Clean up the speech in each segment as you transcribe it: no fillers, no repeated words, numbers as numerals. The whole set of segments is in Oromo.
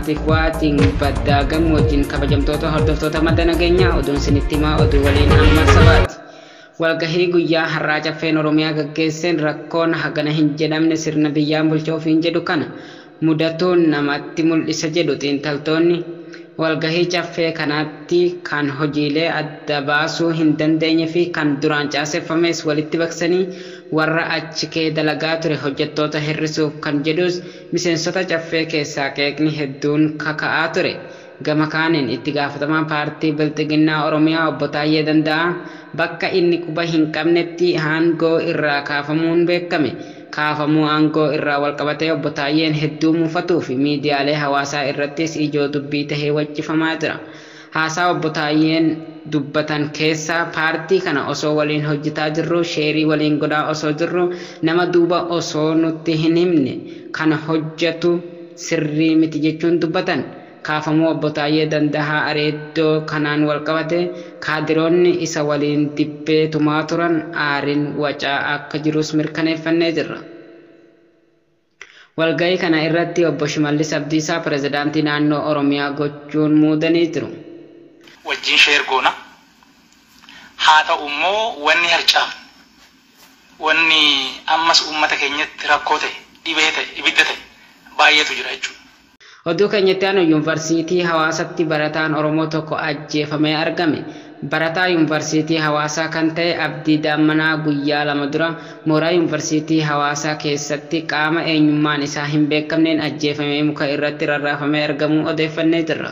namaatiif waatiin baddaa gammoojjiin kabajamtoota hordoftoota madda nageenyaa oduun sinitti himaa oduu waliin amma sabaati. Walgahii guyyaa har'aa caffeen Oromiyaa gaggeesseen rakkoon hagana hin jedhamne sirna biyyaan bulchuuf hin jedhu kana mudatuun namatti mul'isa jedhu xiinxaltoonni. Walgahii caffee kanaatti kan hojiilee adda baasuu hin dandeenye fi kan duraan caaseffames walitti baqsanii warra achi kee dalagaa ture hojjettoota hir'isuuf kan jedhus miseensota caffee keessaa qeeqni hedduun kaka'aa ture. Gama kaaniin itti gaafatamaa paartii Bilxiginnaa Oromiyaa obbo Taayyee Danda'aa bakka inni quba hin qabnetti aangoo irraa kaafamuun beekame. Kaafamuu aangoo irraa walqabatee obbo Taayyeen hedduu muufatuu fi miidiyaalee hawaasaa irrattis ijoo dubbii tahee wajjifamaa jira. Haasaa obbo Taayyeen dubbatan keessaa paartii kana osoo waliin hojjetaa jirru sheerii waliin godhaa osoo jirru nama duuba osoo nutti hin himne kana hojjetu sirrii miti jechuun dubbatan. Kaafamuu obbo Taayyee Danda'aa areeddoo kanaan walqabate kaadiroonni isa waliin dibbee tumaa turan aariin wacaa akka jirus mirkaneeffannee jirra. Walgahii kana irratti obbo Shimallis Abdiisaa pirezidaantii naannoo Oromiyaa gochuun muudanii jiru. Wajjin sheer goona. Haa ta'u immoo wanni harcaa wanni ammas uummata keenyatti rakkoo ta'e dhibee ta'e ibidda ta'e baay'eetu jira jechuudha. Oduu keenyatti aanu yuunivarsiitii Hawaasatti barataan Oromoo tokko ajjeefamee argame. Barataa yuunivarsiitii Hawaasaa kan ta'e Abdii Daammanaa guyyaa 2 dura mooraa yuunivarsiitii Hawaasaa keessatti qaama eenyummaan isaa hin beekamneen ajjeefamee muka irratti rarraafamee argamuu odeeffannee jirra.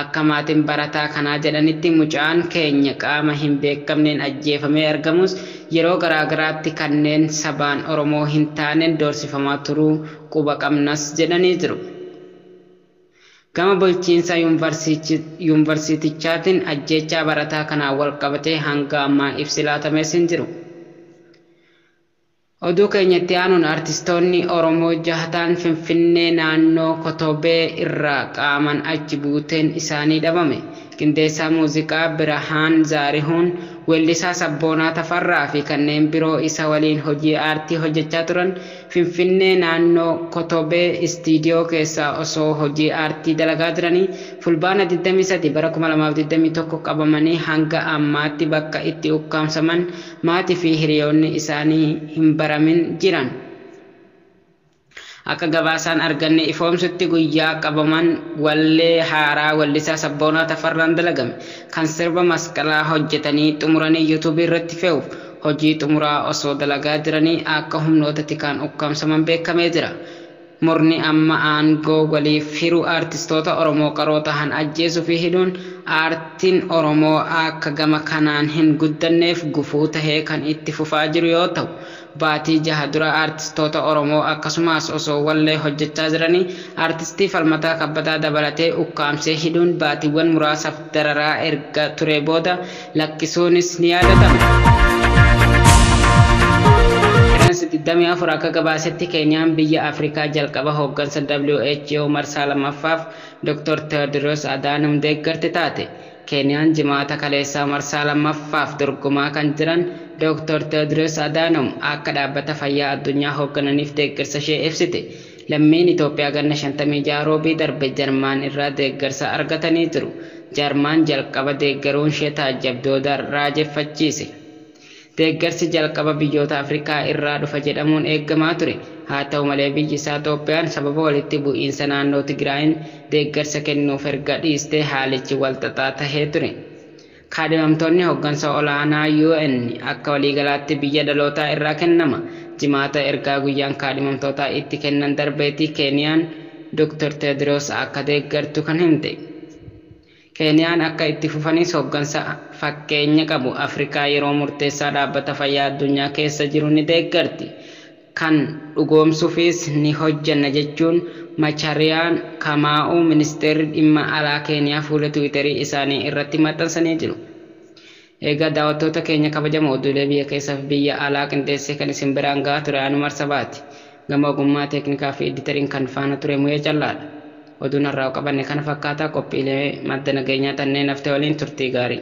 Akka maatiin barataa kanaa jedhanitti mucaan keenya qaama hin beekamneen ajjeefamee argamus yeroo garaagaraatti kanneen sabaan Oromoo hin taaneen doorsifamaa turuu quba qabnas jedhanii jiru. Gama bulchiinsa yuunivarsiitichaatiin ajjechaa barataa kanaan walqabatee hanga ammaa ibsi laatamees hin jiru. Oduu keenyatti aanuun artistoonni Oromoo 6 Finfinnee naannoo Kotobee irraa qaaman achi buuteen isaanii dhabame. Qindeessaa muuziqaa Birahaan Zaarihuun, weellisaa Sabboonaa Tafarraa fi kanneen biroo isa waliin hojii aartii hojjechaa turan Finfinnee naannoo Kotobee istiidiyoo keessaa osoo hojii aartii dalagaa jiranii fulbaana 23 bara 2021 qabamanii hanga ammaatti bakka itti ukkaamsaman maatii fi hiriyoonni isaanii hin baramin jiran. Akka gabaasaan arganne ifoomsutti guyyaa qabaman wallee haaraa weellisaa Sabboonaa Tafarraan dalagame kan sirba masqalaa hojjetanii xumuranii YouTube irratti fe'uuf hojii xumuraa osoo dalagaa jiranii akka humnoota tikaan ukkaamsaman beekamee jira. Murni amma aangoo waliif hiru artistoota Oromoo qaroo tahan ajjeesuu fi hidhuun aartiin Oromoo akka gama kanaan hin guddanneef gufuu tahee kan itti fufaa jiru yoo ta'u, baatii 6 dura artistoota Oromoo akkasumas osoo wallee hojjechaa jiranii artistii Falmataa Kabbataa dabalatee ukkaamsee hidhuun baatiiwwan muraasaaf dararaa erga ture booda lakkisuunis ni yaadatama. 24 akka gabaasetti Keeniyaan biyya Afrikaa jalqaba hooggansa WHO marsaa 2ffaaf Dr. Tewodiroos Adaanom deeggarte taate. Keeniyaan jimaata kaleessaa marsaa 2ffaaf dorgomaa kan jiran Dr. Tewodiroos Adaanom akka dhaabbata fayyaa addunyaa hooggananiif deeggarsa ishee ibsite. Lammiin Itoophiyaa ganna 56 roobii darbe Jarmaan irraa deeggarsa argatanii jiru. Jarmaan jalqaba deeggaruun ishee taajjabdoota raajeffachiise. Deeggarsi jalqaba biyyoota Afrikaa irraa dhufa jedhamuun eeggamaa ture. Haa ta'u malee biyyi isaa Itoophiyaan sababa walitti bu'iinsa naannoo Tigraayin deeggarsa kennuuf erga dhiistee haalichi walxaxaa tahee ture. Kaadhimamtoonni hooggansa olaanaa UN akka waliigalaatti biyya dhalootaa irraa kennama. Jimaata ergaa guyyaan kaadhimamtootaa itti kennan darbeetii Keeniyaan Dr. Tewodiroos akka deeggartu kan himte. Keeniyaan akka itti fufanis hooggansa fakkeenya qabu Afrikaa yeroo murteessaa dhaabbata fayyaa addunyaa keessa jiru ni deeggarti. Kan dhugoomsuufis ni hojjanna jechuun Machariyaan Kamaa'uu ministeerri dhimma alaa Keeniyaa fuula Tiwiiterii isaanii irratti maxxansanii jiru. Egaa daawwattoota keenya kabajamoo oduulee biyya keessaa fi biyya alaa qindeessee kan isin biraan gahaa ture Anumar Sabaati. Gama ogummaa teeknikaa fi editariin kan faana ture Muyee Callaadha. Oduun har'aa qabanne kana fakkaataa qophiilee madda nageenyaa tanneen haftee waliin turtii gaarii.